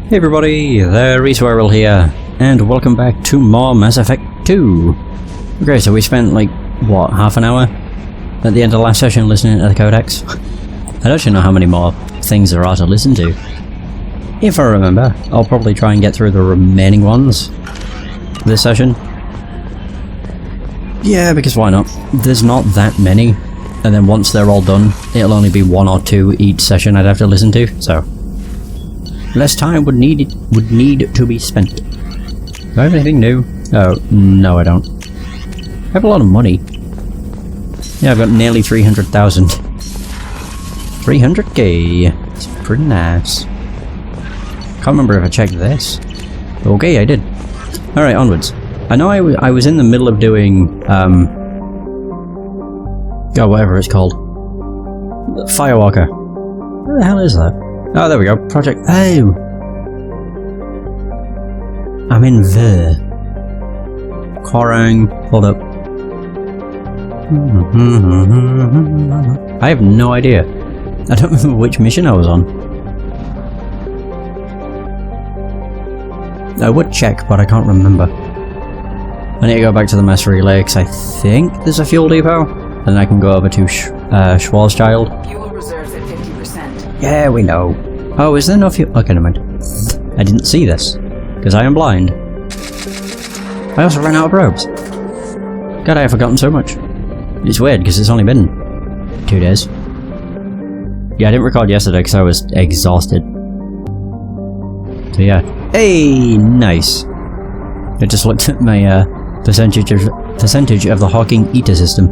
Hey everybody, the Reswirl here, and welcome back to more Mass Effect 2. Okay, so we spent like, what, half an hour at the end of the last session listening to the codex? I don't actually know how many more things there are to listen to. If I remember, I'll probably try and get through the remaining ones this session. Yeah, because why not? There's not that many, and then once they're all done, it'll only be one or two each session I'd have to listen to, so less time would need to be spent. Do I have anything new? Oh, no I don't. I have a lot of money. Yeah, I've got nearly 300,000. 300k. It's pretty nice. Can't remember if I checked this. Okay, I did. Alright, onwards. I know I was in the middle of doing, God, whatever it's called. Firewalker. Where the hell is that? Oh, there we go. Project. Oh! I'm in the Korang. Hold up. I have no idea. I don't remember which mission I was on. I would check, but I can't remember. I need to go back to the mass relay because I think there's a fuel depot, and then I can go over to Schwarzschild. Fuel reserves at 50%. Yeah, we know. Oh, is there no fuel? Okay, never mind. I didn't see this, because I am blind. I also ran out of probes. God, I have forgotten so much. It's weird, because it's only been 2 days. Yeah, I didn't record yesterday because I was exhausted. So yeah. Hey, nice. I just looked at my percentage of the Hawking Eta system.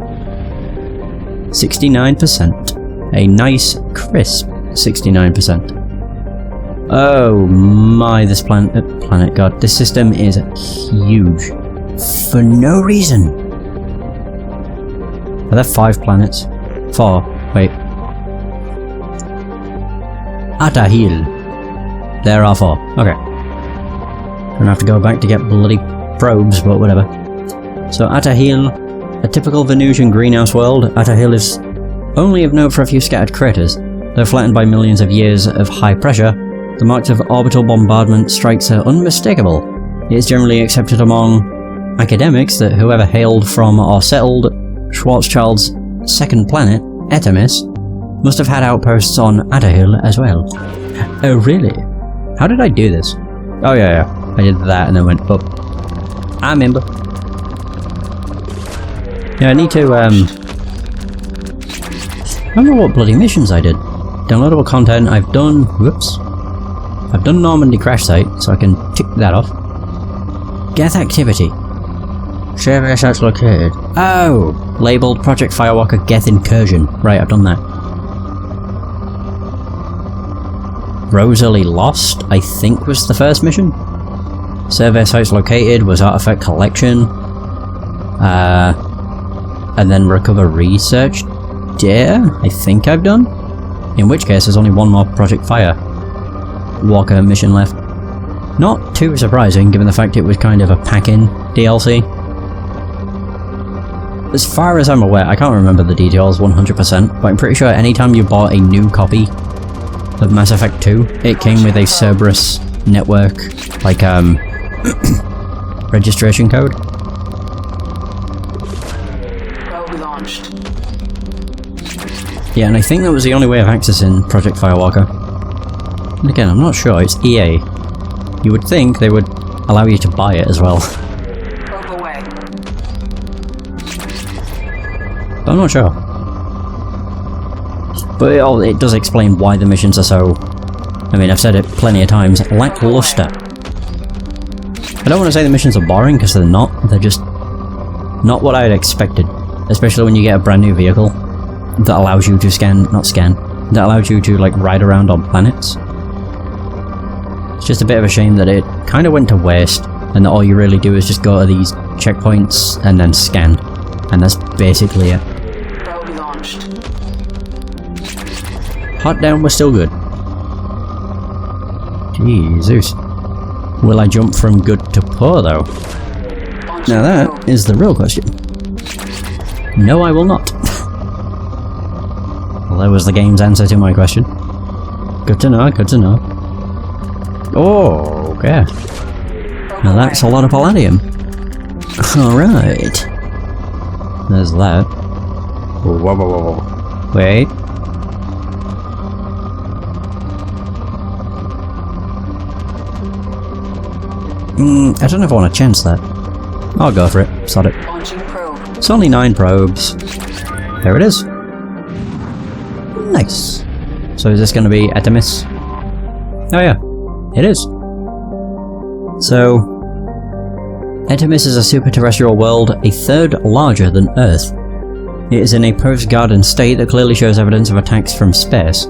69%. A nice, crisp 69%. Oh my, this planet, god, this system is huge. For no reason. Are there 5 planets? 4. Wait. Atahil. There are 4. Okay. Gonna have to go back to get bloody probes, but whatever. So Atahil, a typical Venusian greenhouse world, Atahil is only of note for a few scattered craters. Though flattened by millions of years of high pressure, the marks of orbital bombardment strikes are unmistakable. It is generally accepted among academics that whoever hailed from or settled Schwarzschild's second planet, Etamis, must have had outposts on Atahil as well. Oh really? How did I do this? Oh yeah. I did that and then went up. I remember. Yeah, I need to, I don't know what bloody missions I did. Downloadable content, I've done... Whoops. I've done Normandy crash site, so I can tick that off. Geth activity. Survey sites located. Oh! Labelled Project Firewalker Geth incursion. Right, I've done that. Rosalie Lost, I think was the first mission. Survey sites located was artifact collection. And then recover research data, I think I've done. In which case there's only one more Project Firewalker mission left. Not too surprising given the fact it was kind of a pack-in DLC. As far as I'm aware, I can't remember the details 100%, but I'm pretty sure anytime you bought a new copy of Mass Effect 2, it came with a Cerberus network, like, registration code. Probe launched. Yeah, and I think that was the only way of accessing Project Firewalker. And again, I'm not sure, it's EA. You would think they would allow you to buy it as well. Probe away. But I'm not sure. But it does explain why the missions are so... I mean, I've said it plenty of times, lackluster. I don't want to say the missions are boring, because they're not. They're just not what I had expected. Especially when you get a brand new vehicle that allows you to that allows you to, like, ride around on planets. It's just a bit of a shame that it kind of went to waste, and that all you really do is just go to these checkpoints and then scan. And that's basically it. Probe launched. Hot down was still good. Jesus. Will I jump from good to poor, though? Now that is the real question. No, I will not. Well, that was the game's answer to my question. Good to know, good to know. Oh, okay. Now that's a lot of palladium. Alright. There's that. Whoa, whoa, whoa, whoa. Wait. I don't know if I want to chance that. I'll go for it. Sod it. Launching probe. It's only 9 probes. There it is. Nice. So is this going to be Artemis? Oh yeah, it is. So, Artemis is a super-terrestrial world, a third larger than Earth. It is in a post-Garden state that clearly shows evidence of attacks from space.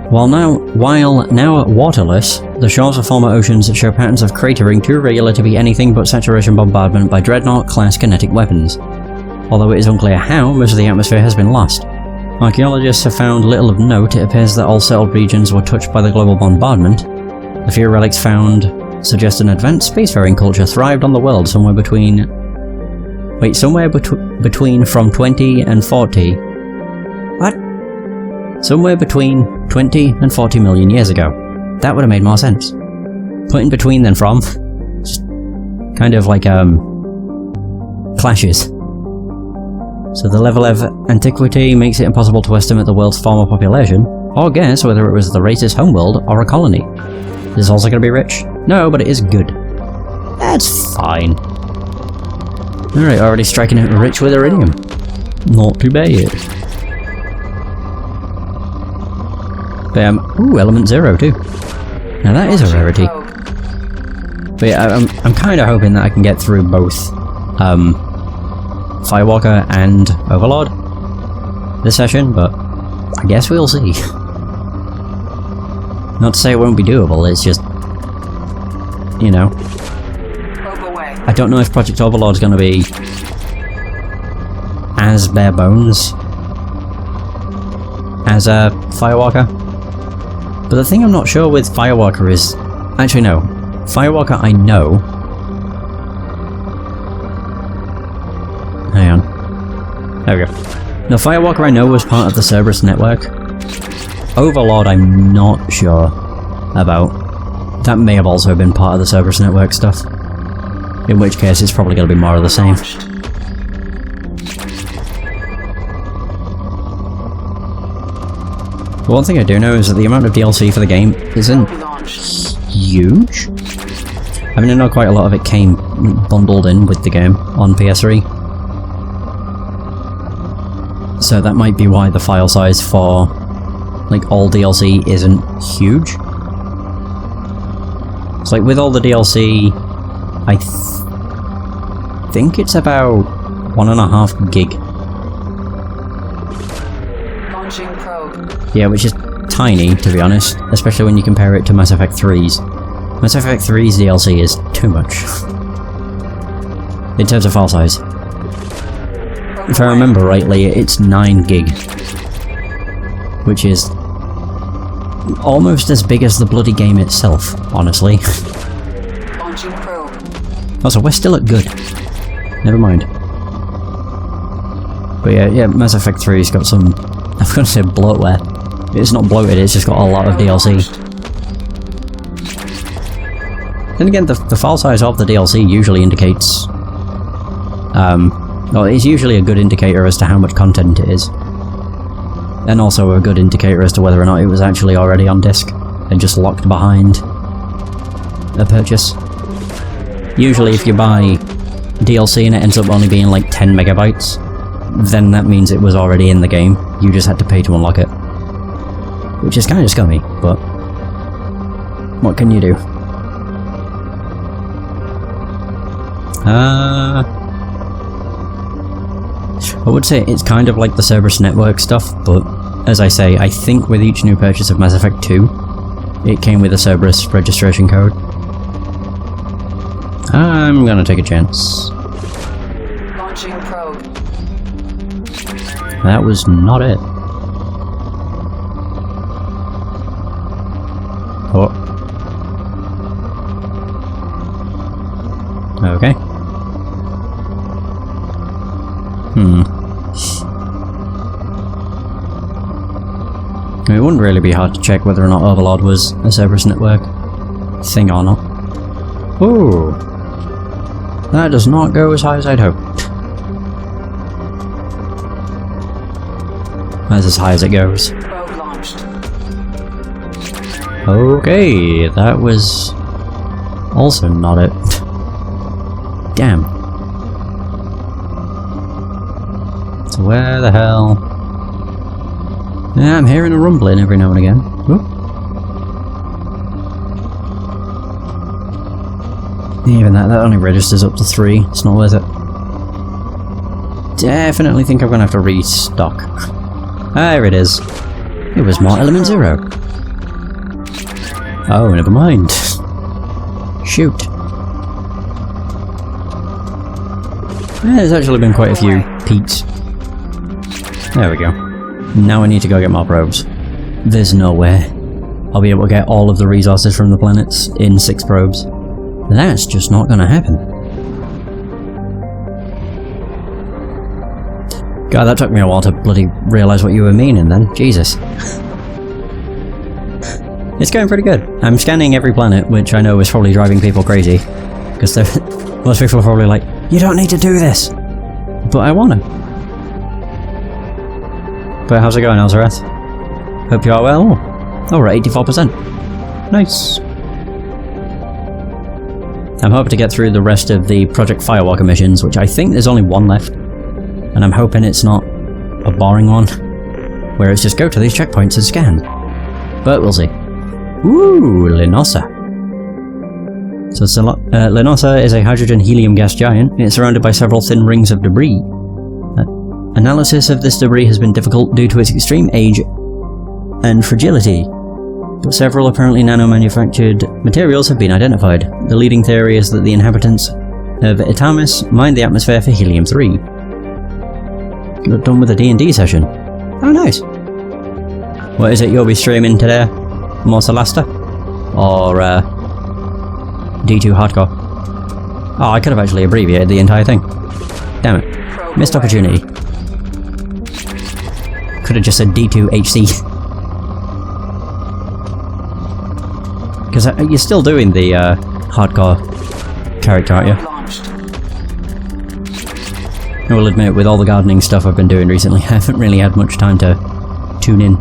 While now waterless, the shores of former oceans show patterns of cratering too regular to be anything but saturation bombardment by Dreadnought-class kinetic weapons. Although it is unclear how, most of the atmosphere has been lost. Archaeologists have found little of note. It appears that all settled regions were touched by the global bombardment. The few relics found suggest an advanced spacefaring culture thrived on the world somewhere between... Wait, somewhere between from 20 and 40... What? Somewhere between 20 and 40 million years ago. That would have made more sense. Putting between than from... Just kind of like, clashes. So the level of antiquity makes it impossible to estimate the world's former population, or guess whether it was the race's homeworld or a colony. Is this also going to be rich? No, but it is good. That's fine. Alright, already striking it rich with iridium. Not too bad. Ooh, element 0 too. Now that is a rarity. But yeah, I'm kind of hoping that I can get through both, Firewalker and Overlord this session, but I guess we'll see. Not to say it won't be doable, it's just, you know. I don't know if Project Overlord's gonna be as bare bones as Firewalker. But the thing I'm not sure with Firewalker is... Actually no, Firewalker I know. Hang on. There we go. The Firewalker I know was part of the Cerberus network. Overlord I'm not sure about. That may have also been part of the Cerberus network stuff. In which case it's probably going to be more of the same. The one thing I do know is that the amount of DLC for the game isn't huge. I mean I know quite a lot of it came bundled in with the game on PS3. So that might be why the file size for, like, all DLC isn't huge. It's like, with all the DLC, I think it's about 1.5 gig. Launching probe. Yeah, which is tiny, to be honest, especially when you compare it to Mass Effect 3's. Mass Effect 3's DLC is too much. In terms of file size. If I remember rightly, it's 9 gig. Which is almost as big as the bloody game itself, honestly. Launching probe. Also, we're still at good. Never mind. But yeah, Mass Effect 3's got some... I was going to say bloatware. It's not bloated, it's just got a lot of DLC. Then again, the file size of the DLC usually indicates... well, it's usually a good indicator as to how much content it is. And also a good indicator as to whether or not it was actually already on disc and just locked behind a purchase. Usually if you buy DLC and it ends up only being like 10 megabytes, then that means it was already in the game. You just had to pay to unlock it. Which is kind of scummy, but what can you do? I would say it's kind of like the Cerberus network stuff, but as I say, I think with each new purchase of Mass Effect 2, it came with a Cerberus registration code. I'm gonna take a chance. Launching probe. That was not it. Oh. Okay. It wouldn't really be hard to check whether or not Overlord was a Cerberus network. thing or not. Ooh. That does not go as high as I'd hoped. That's as high as it goes. Probe launched. Okay, that was also not it. Damn. So where the hell? Yeah, I'm hearing a rumbling every now and again. Ooh. Even that only registers up to 3. It's not worth it. Definitely think I'm gonna have to restock. There it is. It was more element 0. Oh, never mind. Shoot. There's actually been quite a few peaks. There we go. Now I need to go get more probes. There's no way I'll be able to get all of the resources from the planets in 6 probes. That's just not gonna happen. God, that took me a while to bloody realise what you were meaning then. Jesus. It's going pretty good. I'm scanning every planet, which I know is probably driving people crazy. Because most people are probably like, you don't need to do this! But I wanna. But how's it going, Elzareth? Hope you are well. Oh, we're at 84%. Nice. I'm hoping to get through the rest of the Project Firewalker missions, which I think there's only 1 left. And I'm hoping it's not a boring one, where it's just go to these checkpoints and scan. But we'll see. Ooh, Linosa. So Linosa is a hydrogen-helium gas giant. It's surrounded by several thin rings of debris. Analysis of this debris has been difficult due to its extreme age and fragility, but several apparently nano-manufactured materials have been identified. The leading theory is that the inhabitants of Itamis mined the atmosphere for helium-3. Got done with a D&D session. Oh, nice. What is it you'll be streaming today? More Celesta? Or, D2 Hardcore? Oh, I could have actually abbreviated the entire thing. Damn it. Missed opportunity. Could have just said D2 HC. Because you're still doing the, hardcore character, aren't you? I will admit, with all the gardening stuff I've been doing recently, I haven't really had much time to tune in.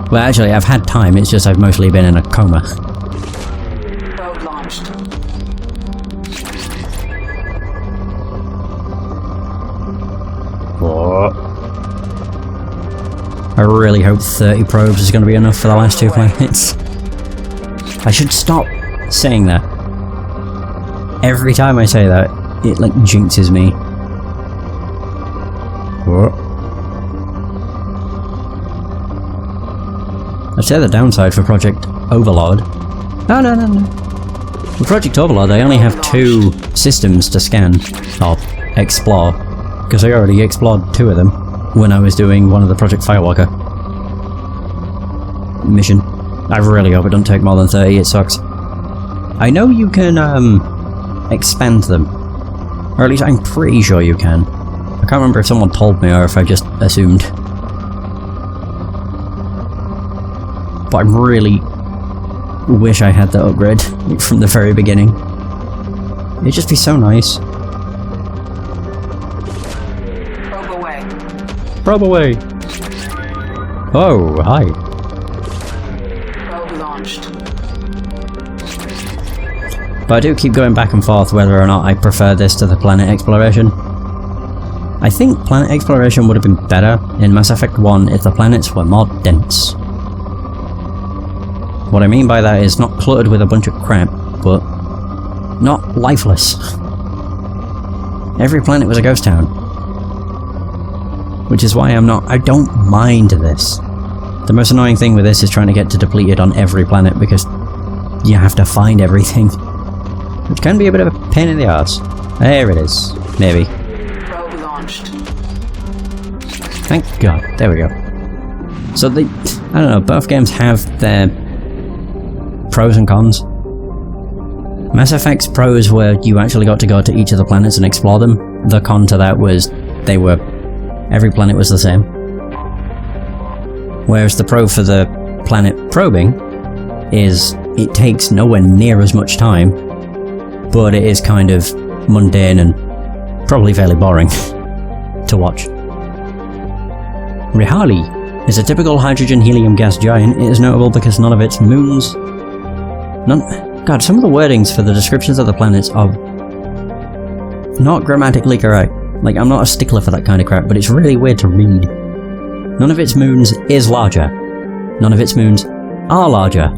Well, actually, I've had time, it's just I've mostly been in a coma. Probe launched. What? I really hope 30 probes is going to be enough for the last 2 planets. I should stop saying that. Every time I say that, it like jinxes me. What? I'd say the downside for Project Overlord. No. With Project Overlord, I only have 2 systems to scan, or explore, because I already explored 2 of them when I was doing one of the Project Firewalker mission. I really hope it don't take more than 30, it sucks. I know you can, expand them. Or at least I'm pretty sure you can. I can't remember if someone told me or if I just assumed. But I really wish I had that upgrade from the very beginning. It'd just be so nice. Probe away. Probe away! Oh, hi. Probe launched. But I do keep going back and forth whether or not I prefer this to the planet exploration. I think planet exploration would have been better in Mass Effect 1 if the planets were more dense. What I mean by that is not cluttered with a bunch of crap, but not lifeless. Every planet was a ghost town. Which is why I don't mind this. The most annoying thing with this is trying to get to depleted on every planet because you have to find everything. Which can be a bit of a pain in the arse. There it is. Maybe. Probe launched. Thank God. There we go. So I don't know, both games have their pros and cons. Mass Effect's pros were you actually got to go to each of the planets and explore them. The con to that was every planet was the same. Whereas the pro for the planet probing is it takes nowhere near as much time, but it is kind of mundane and probably fairly boring to watch. Rihali is a typical hydrogen-helium gas giant. It is notable because none of its moons... God, some of the wordings for the descriptions of the planets are not grammatically correct. Like, I'm not a stickler for that kind of crap, but it's really weird to read. None of its moons is larger. None of its moons are larger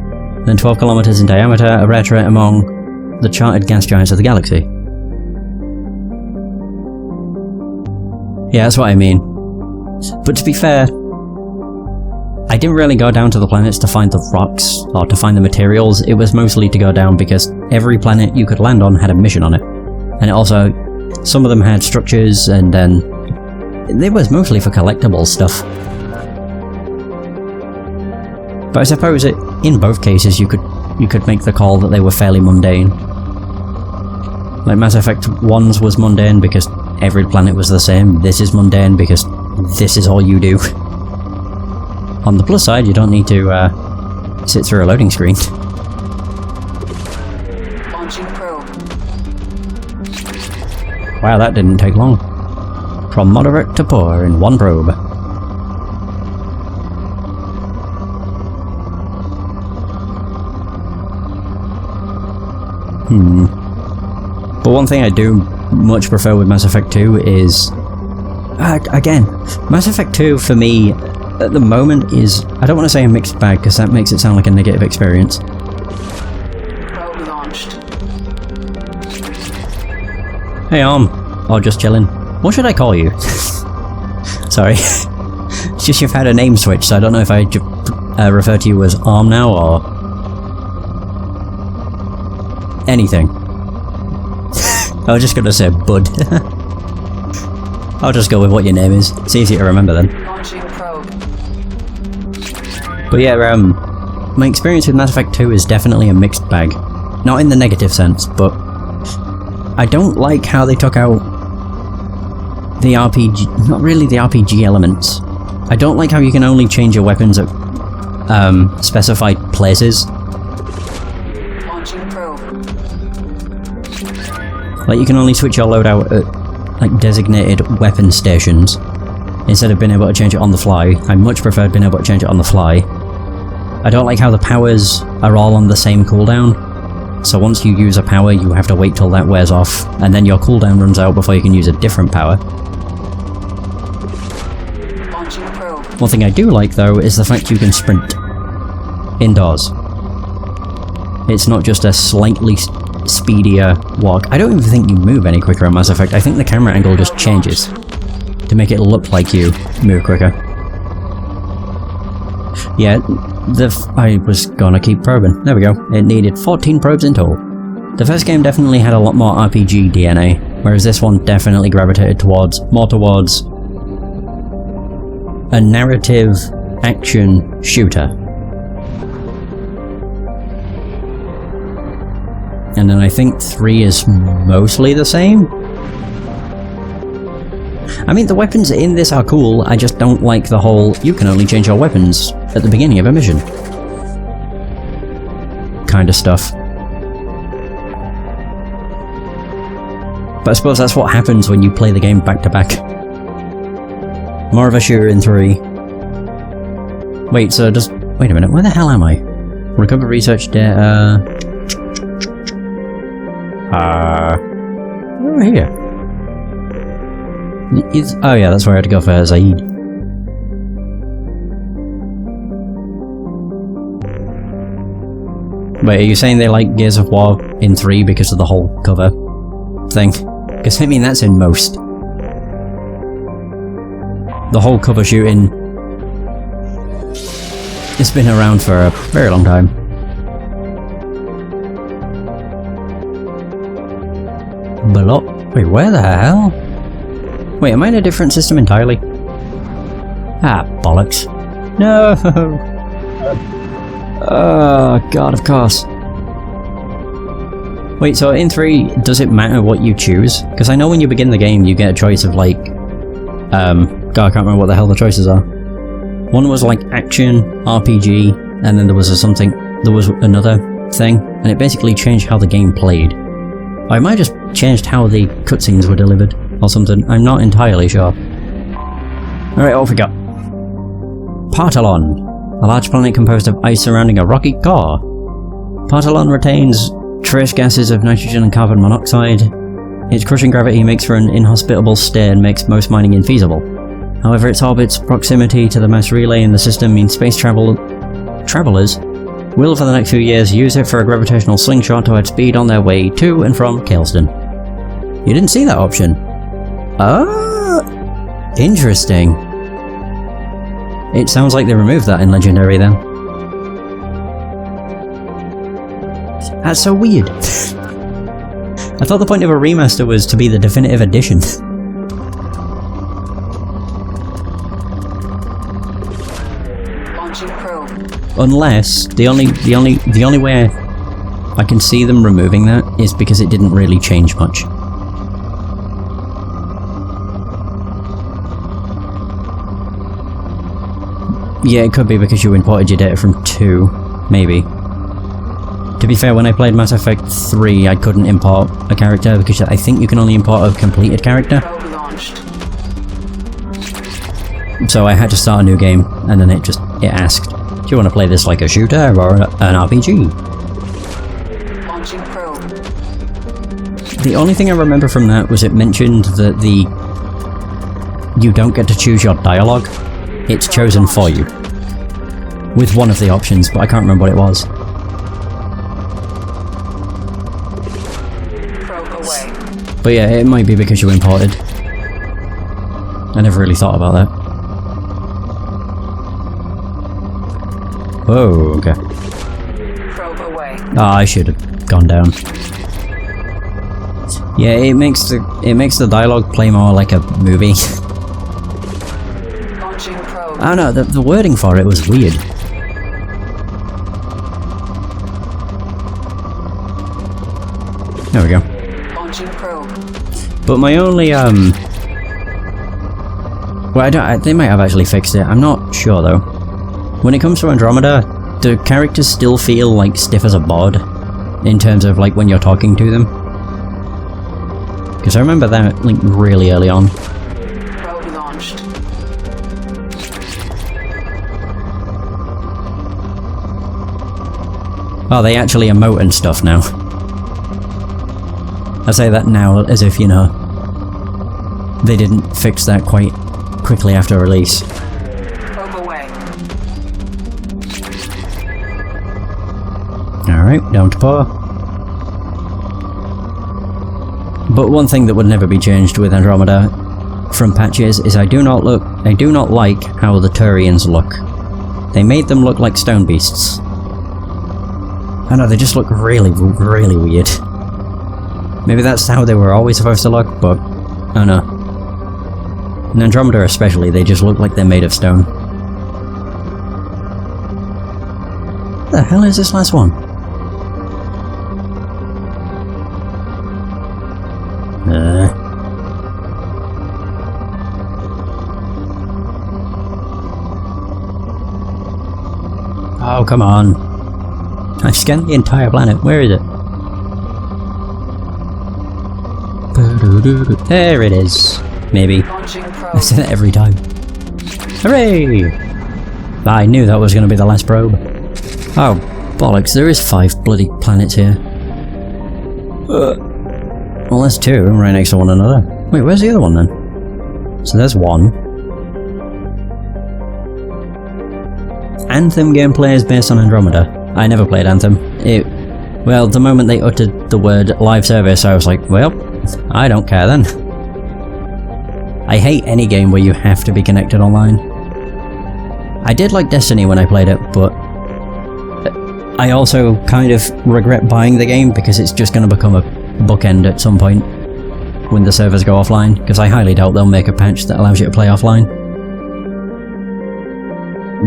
than 12 kilometers in diameter, a rare trait among the charted gas giants of the galaxy. Yeah, that's what I mean. But to be fair, I didn't really go down to the planets to find the rocks, or to find the materials. It was mostly to go down because every planet you could land on had a mission on it. And it also, some of them had structures, and then it was mostly for collectible stuff. But I suppose in both cases you could make the call that they were fairly mundane. Like Mass Effect 1's was mundane because every planet was the same. This is mundane because this is all you do. On the plus side, you don't need to sit through a loading screen. Launching probe. Wow, that didn't take long. From moderate to poor in one probe. But one thing I do much prefer with Mass Effect 2 is... again, Mass Effect 2 for me, at the moment, is... I don't want to say a mixed bag, because that makes it sound like a negative experience. Probe launched. Hey, or just chilling. What should I call you? Sorry. It's just you've had a name switch, so I don't know if I refer to you as Arm now, or... anything. I was just gonna say Bud. I'll just go with what your name is. It's easy to remember then. Launching probe. But yeah, my experience with Mass Effect 2 is definitely a mixed bag. Not in the negative sense, but I don't like how they took out the RPG... not really the RPG elements. I don't like how you can only change your weapons at specified places. Launching probe. Like, you can only switch your loadout at, like, designated weapon stations, instead of being able to change it on the fly. I much preferred being able to change it on the fly. I don't like how the powers are all on the same cooldown, so once you use a power you have to wait till that wears off, and then your cooldown runs out before you can use a different power. Launching probe. One thing I do like, though, is the fact you can sprint indoors. It's not just a slightly speedier walk. I don't even think you move any quicker in Mass Effect. I think the camera angle just changes to make it look like you move quicker. Yeah, I was gonna keep probing. There we go. It needed 14 probes in total. The first game definitely had a lot more RPG DNA, whereas this one definitely gravitated more towards a narrative action shooter. And then I think 3 is mostly the same? I mean, the weapons in this are cool, I just don't like the whole, you can only change your weapons at the beginning of a mission kind of stuff. But I suppose that's what happens when you play the game back to back. More of a shooter in 3. Wait, so just... wait a minute, where the hell am I? Recover research data... over here. Oh yeah, that's where I had to go for Zaid. Wait, are you saying they like Gears of War in 3 because of the whole cover thing? Because I mean, that's in most. The whole cover shooting... it's been around for a very long time. Wait, where the hell? Wait, am I in a different system entirely? Ah, bollocks. No! Oh, God, of course. Wait, so in 3, does it matter what you choose? Because I know when you begin the game, you get a choice of, like... God, I can't remember what the hell the choices are. One was, like, action, RPG, and then there was something there was another thing, and it basically changed how the game played. Or it might have just changed how the cutscenes were delivered, or something. I'm not entirely sure. Alright, off we go. Partalon. A large planet composed of ice surrounding a rocky core. Partalon retains trace gases of nitrogen and carbon monoxide. Its crushing gravity makes for an inhospitable stay and makes most mining infeasible. However, its orbit's proximity to the mass relay in the system means space travelers will, for the next few years, use it for a gravitational slingshot to add speed on their way to and from Kaelston. You didn't see that option? Ah, interesting. It sounds like they removed that in Legendary then. That's so weird. I thought the point of a remaster was to be the definitive edition. Unless the only way I can see them removing that is because it didn't really change much. Yeah, it could be because you imported your data from 2, maybe. To be fair, when I played Mass Effect 3, I couldn't import a character because I think you can only import a completed character. So I had to start a new game, and then it asked, do you want to play this like a shooter or an RPG? Launching probe. The only thing I remember from that was it mentioned that you don't get to choose your dialogue. It's chosen for you. With one of the options, but I can't remember what it was. Probe away. But yeah, it might be because you imported. I never really thought about that. Oh, okay. Probe away. Ah, I should have gone down. Yeah, it makes the dialogue play more like a movie. Launching probe. I don't know, the wording for it was weird. There we go. Launching probe. But my only well, they might have actually fixed it. I'm not sure though. When it comes to Andromeda, do characters still feel like stiff as a board in terms of like when you're talking to them? Because I remember that like really early on. Probe launched. Oh, they actually emote and stuff now. I say that now as if, you know, they didn't fix that quite quickly after release. Probe away. Alright, down to par. But one thing that would never be changed with Andromeda from patches is I do not like how the Turians look. They made them look like stone beasts. I know, they just look really, really weird. Maybe that's how they were always supposed to look, but I don't know. In Andromeda especially, they just look like they're made of stone. What the hell is this last one? Oh, come on. I've scanned the entire planet. Where is it? There it is. Maybe. I say that every time. Hooray! I knew that was going to be the last probe. Oh, bollocks, there is 5 bloody planets here. Well, there's 2 right next to one another. Wait, where's the other one then? So there's 1. Anthem gameplay is based on Andromeda. I never played Anthem. Well, the moment they uttered the word live service, I was like, well, I don't care then. I hate any game where you have to be connected online. I did like Destiny when I played it, but I also kind of regret buying the game because it's just going to become a bookend at some point when the servers go offline, because I highly doubt they'll make a patch that allows you to play offline.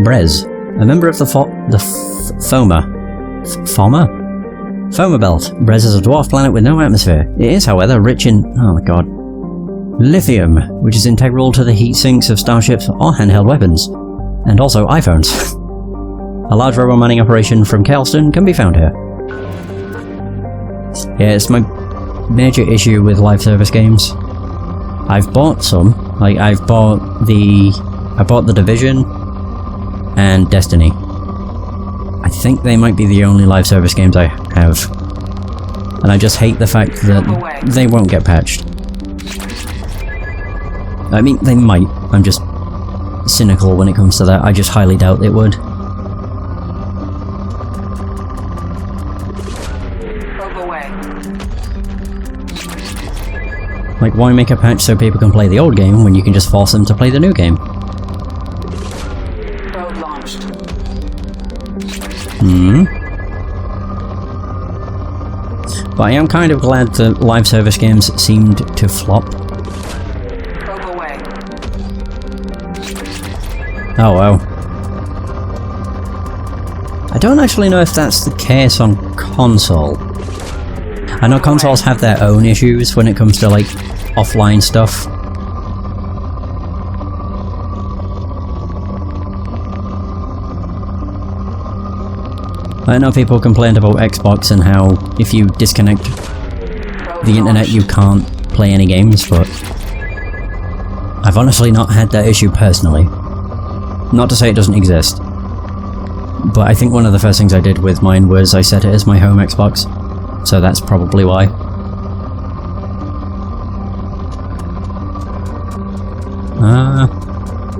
Brez. A member of the Foma Belt. Brez is a dwarf planet with no atmosphere. It is, however, rich in, oh my god, lithium, which is integral to the heat sinks of starships or handheld weapons, and also iPhones. A large robot mining operation from Kelston can be found here. Yeah, it's my major issue with live service games. I've bought some. Like, I bought the Division and Destiny. I think they might be the only live service games I have. And I just hate the fact that they won't get patched. I mean, they might. I'm just cynical when it comes to that. I just highly doubt it would. Like, why make a patch so people can play the old game when you can just force them to play the new game? Probe launched. But I am kind of glad that live service games seemed to flop. Probe away. Oh wow. I don't actually know if that's the case on console. I know consoles have their own issues when it comes to, like, offline stuff. I know people complained about Xbox and how if you disconnect the internet you can't play any games, but I've honestly not had that issue personally. Not to say it doesn't exist, but I think one of the first things I did with mine was I set it as my home Xbox, so that's probably why.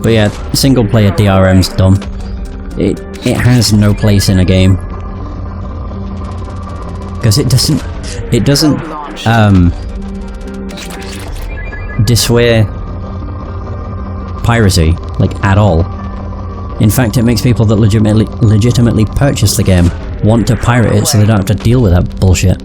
But yeah, single player DRM's dumb. It has no place in a game. Because it doesn't dissuade piracy, like, at all. In fact, it makes people that legitimately purchase the game want to pirate it so they don't have to deal with that bullshit.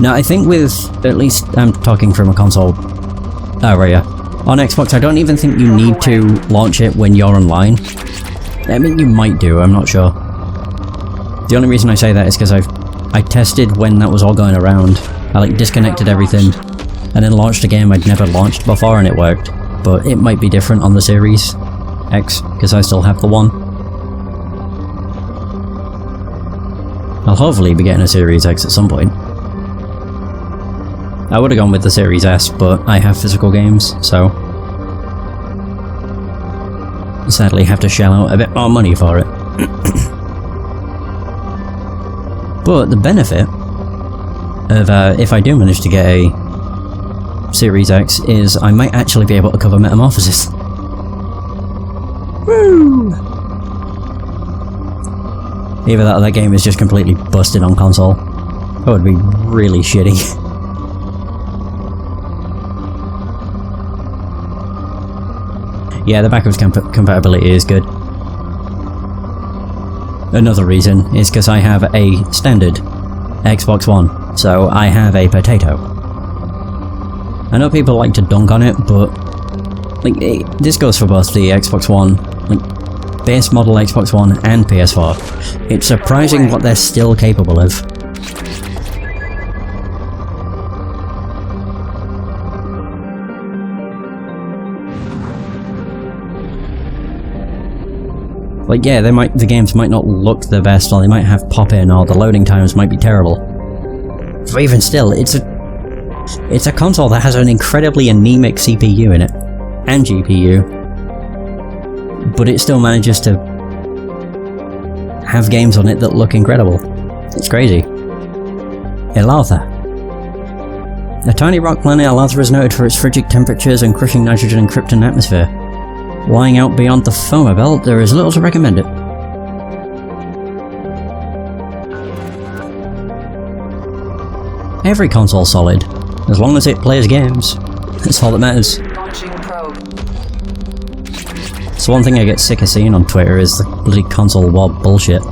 Now, I think with, at least I'm talking from a console, right, yeah. On Xbox, I don't even think you need to launch it when you're online. I mean, you might do, I'm not sure. The only reason I say that is because I tested when that was all going around. I, like, disconnected everything, and then launched a game I'd never launched before and it worked. But it might be different on the Series X, because I still have the one. I'll hopefully be getting a Series X at some point. I would have gone with the Series S, but I have physical games, so sadly have to shell out a bit more money for it. But the benefit of if I do manage to get a Series X is I might actually be able to cover Metamorphosis. Woo! Either that or that game is just completely busted on console. That would be really shitty. Yeah, the backwards compatibility is good. Another reason is because I have a standard Xbox One, so I have a potato. I know people like to dunk on it, but like this goes for both the Xbox One, like base model Xbox One and PS4. It's surprising what they're still capable of. Like, yeah, the games might not look the best, or they might have pop-in, or the loading times might be terrible. But even still, it's a console that has an incredibly anemic CPU in it, and GPU, but it still manages to have games on it that look incredible. It's crazy. Elartha. A tiny rock planet, Elartha is noted for its frigid temperatures and crushing nitrogen and krypton atmosphere. Lying out beyond the Foma belt, there is little to recommend it. Every console's solid, as long as it plays games. That's all that matters. Launching probe. So one thing I get sick of seeing on Twitter is the bloody console war bullshit.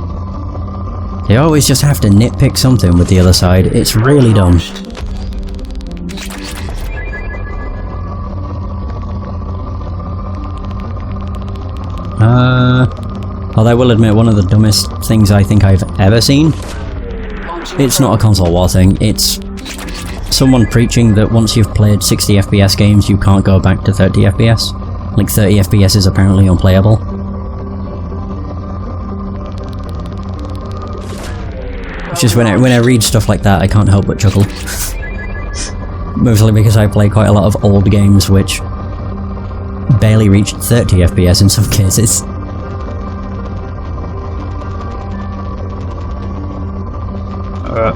They always just have to nitpick something with the other side, it's really dumb. Although I will admit, one of the dumbest things I think I've ever seen, it's not a console war thing, it's someone preaching that once you've played 60 FPS games you can't go back to 30 FPS. Like 30 FPS is apparently unplayable. It's just when I read stuff like that I can't help but chuckle. Mostly because I play quite a lot of old games which barely reach 30 FPS in some cases.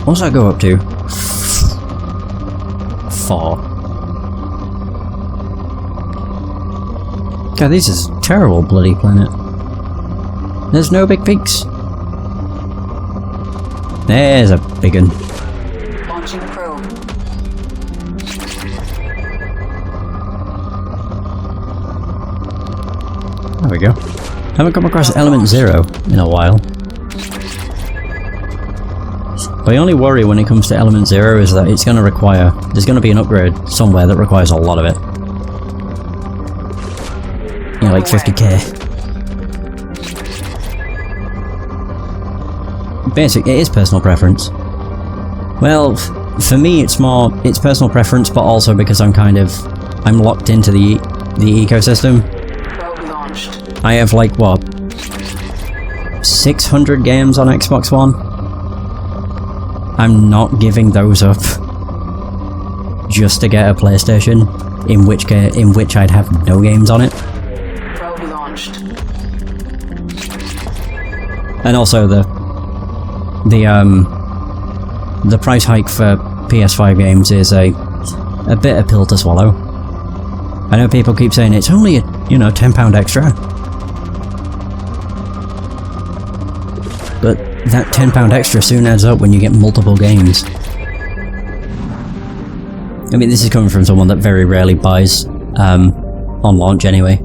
What's that go up to? 4. God, this is a terrible bloody planet. There's no big peaks. There's a big one. Launching probe. There we go. Haven't come across Element 0 in a while. My only worry when it comes to Element 0 is that it's going to require... there's going to be an upgrade somewhere that requires a lot of it. You know, like 50k. Basic, it is personal preference. Well, for me it's personal preference, but also because I'm locked into the ecosystem. Probe launched. I have like, what, 600 games on Xbox One? I'm not giving those up just to get a PlayStation, in which I'd have no games on it. Probe launched. And also the price hike for PS5 games is a bitter pill to swallow. I know people keep saying it's only £10 extra, but that £10 extra soon adds up when you get multiple games. I mean, this is coming from someone that very rarely buys on launch anyway.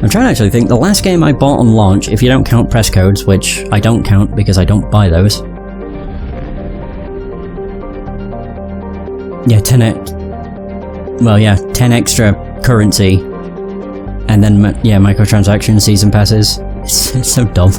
I'm trying to actually think, the last game I bought on launch, if you don't count press codes, which I don't count because I don't buy those. Yeah, 10 extra currency, and then, yeah, microtransaction season passes. It's so dumb.